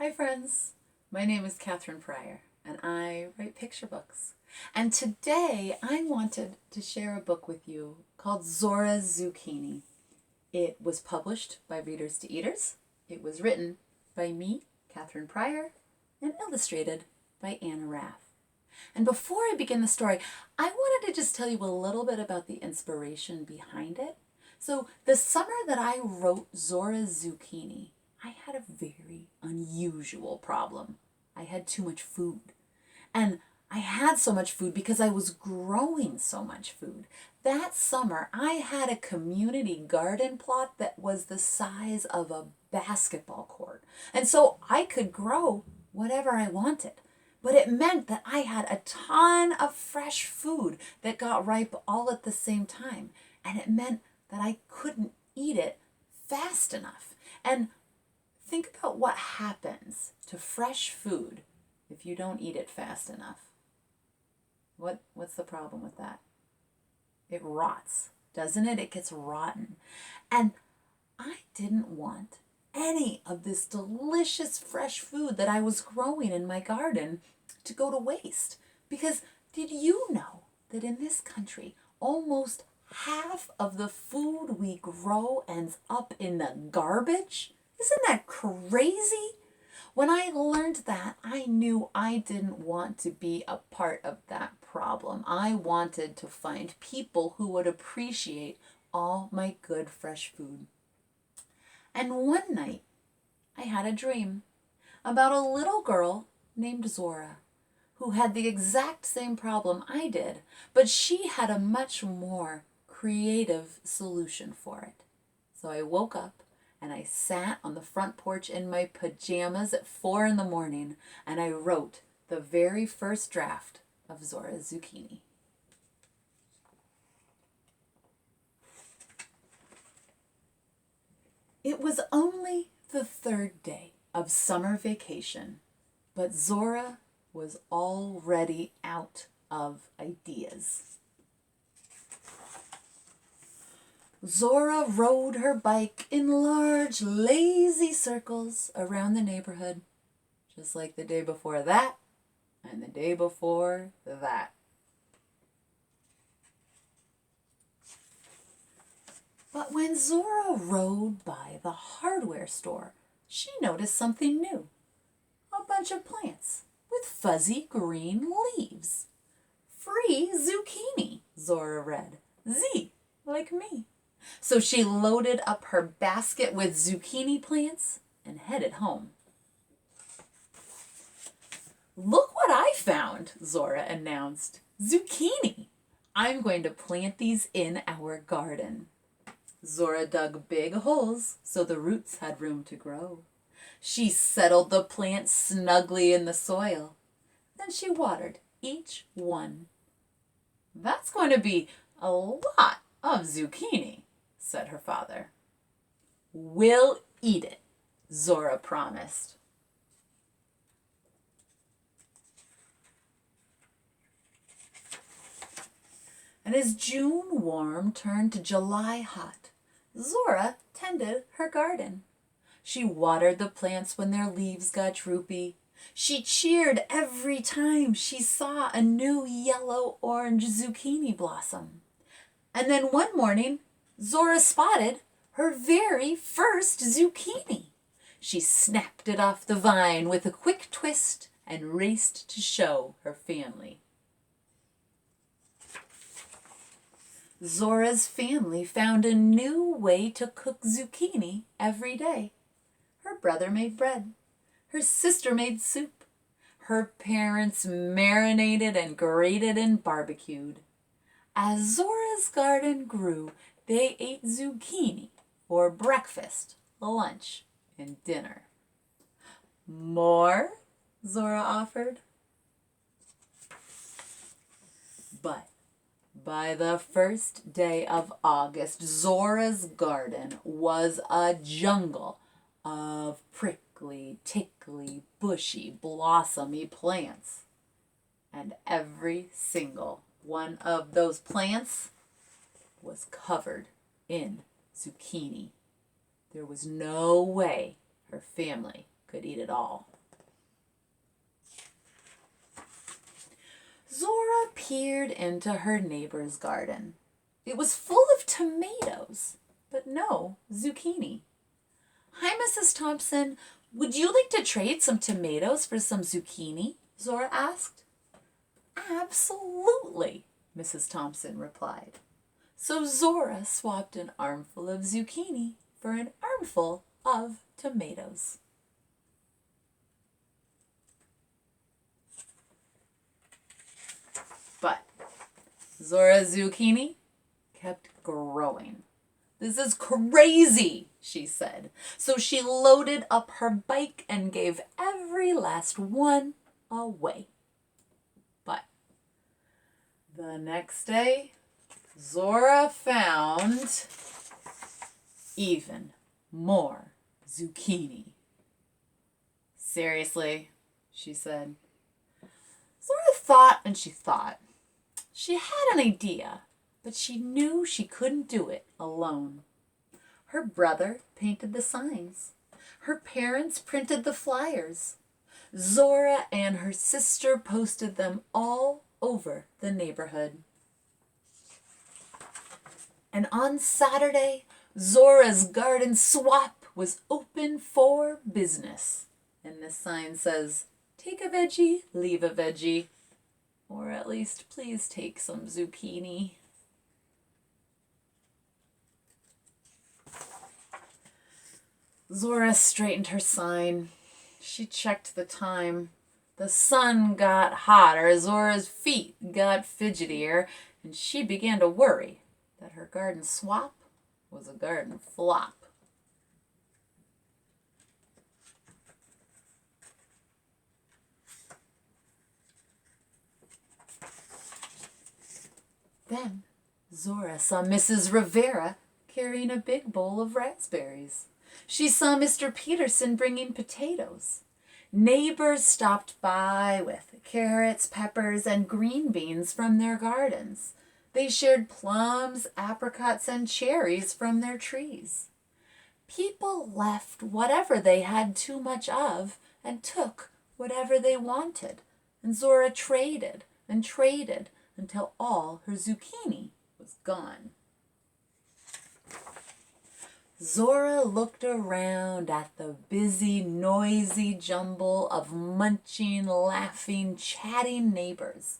Hi friends, my name is Katherine Pryor and I write picture books. And today I wanted to share a book with you called Zora Zucchini. It was published by Readers to Eaters. It was written by me, Katherine Pryor, and illustrated by Anna Raff. And before I begin the story, I wanted to just tell you a little bit about the inspiration behind it. So the summer that I wrote Zora Zucchini, I had a very unusual problem. I had too much food. And I had so much food because I was growing so much food. That summer, I had a community garden plot that was the size of a basketball court. And so I could grow whatever I wanted. But it meant that I had a ton of fresh food that got ripe all at the same time. And it meant that I couldn't eat it fast enough. And think about what happens to fresh food if you don't eat it fast enough. What's the problem with that? It rots, doesn't it? It gets rotten. And I didn't want any of this delicious fresh food that I was growing in my garden to go to waste. Because did you know that in this country, almost half of the food we grow ends up in the garbage? Isn't that crazy? When I learned that, I knew I didn't want to be a part of that problem. I wanted to find people who would appreciate all my good fresh food. And one night, I had a dream about a little girl named Zora who had the exact same problem I did, but she had a much more creative solution for it. So I woke up and I sat on the front porch in my pajamas at 4 a.m. and I wrote the very first draft of Zora Zucchini. It was only the third day of summer vacation, but Zora was already out of ideas. Zora rode her bike in large, lazy circles around the neighborhood, just like the day before that and the day before that. But when Zora rode by the hardware store, she noticed something new. A bunch of plants with fuzzy green leaves. Free zucchini, Zora read. Z, like me. So she loaded up her basket with zucchini plants and headed home. Look what I found, Zora announced. Zucchini. I'm going to plant these in our garden. Zora dug big holes so the roots had room to grow. She settled the plants snugly in the soil. Then she watered each one. That's going to be a lot of zucchini, said her father. We'll eat it, Zora promised. And as June warm turned to July hot, Zora tended her garden. She watered the plants when their leaves got droopy. She cheered every time she saw a new yellow-orange zucchini blossom. And then one morning, Zora spotted her very first zucchini. She snapped it off the vine with a quick twist and raced to show her family. Zora's family found a new way to cook zucchini every day. Her brother made bread. Her sister made soup. Her parents marinated and grated and barbecued. As Zora's garden grew, they ate zucchini for breakfast, lunch, and dinner. More? Zora offered. But by the first day of August, Zora's garden was a jungle of prickly, tickly, bushy, blossomy plants. And every single one of those plants was covered in zucchini. There was no way her family could eat it all. Zora peered into her neighbor's garden. It was full of tomatoes, but no zucchini. "Hi, Mrs. Thompson. Would you like to trade some tomatoes for some zucchini?" Zora asked. "Absolutely," Mrs. Thompson replied. So Zora swapped an armful of zucchini for an armful of tomatoes. But Zora's zucchini kept growing. "This is crazy," she said. So she loaded up her bike and gave every last one away. But the next day, Zora found even more zucchini. "Seriously," she said. Zora thought and she thought. She had an idea, but she knew she couldn't do it alone. Her brother painted the signs. Her parents printed the flyers. Zora and her sister posted them all over the neighborhood. And on Saturday, Zora's garden swap was open for business. And the sign says, "Take a veggie, leave a veggie." Or at least, please take some zucchini. Zora straightened her sign. She checked the time. The sun got hotter, Zora's feet got fidgetier, and she began to worry that her garden swap was a garden flop. Then Zora saw Mrs. Rivera carrying a big bowl of raspberries. She saw Mr. Peterson bringing potatoes. Neighbors stopped by with carrots, peppers, and green beans from their gardens. They shared plums, apricots, and cherries from their trees. People left whatever they had too much of and took whatever they wanted. And Zora traded and traded until all her zucchini was gone. Zora looked around at the busy, noisy jumble of munching, laughing, chatting neighbors.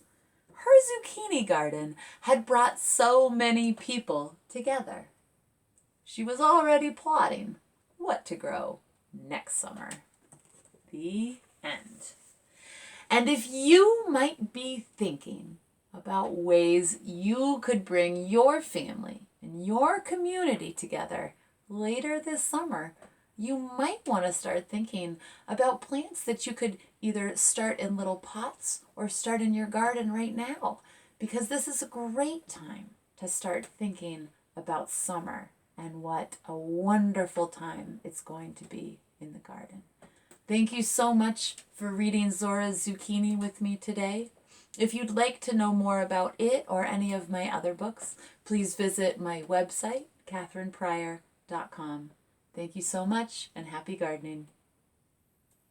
Her zucchini garden had brought so many people together. She was already plotting what to grow next summer. The end. And if you might be thinking about ways you could bring your family and your community together later this summer, you might want to start thinking about plants that you could either start in little pots or start in your garden right now, because this is a great time to start thinking about summer and what a wonderful time it's going to be in the garden. Thank you so much for reading Zora's Zucchini with me today. If you'd like to know more about it or any of my other books, please visit my website, katherinepryor.com. Thank you so much and happy gardening.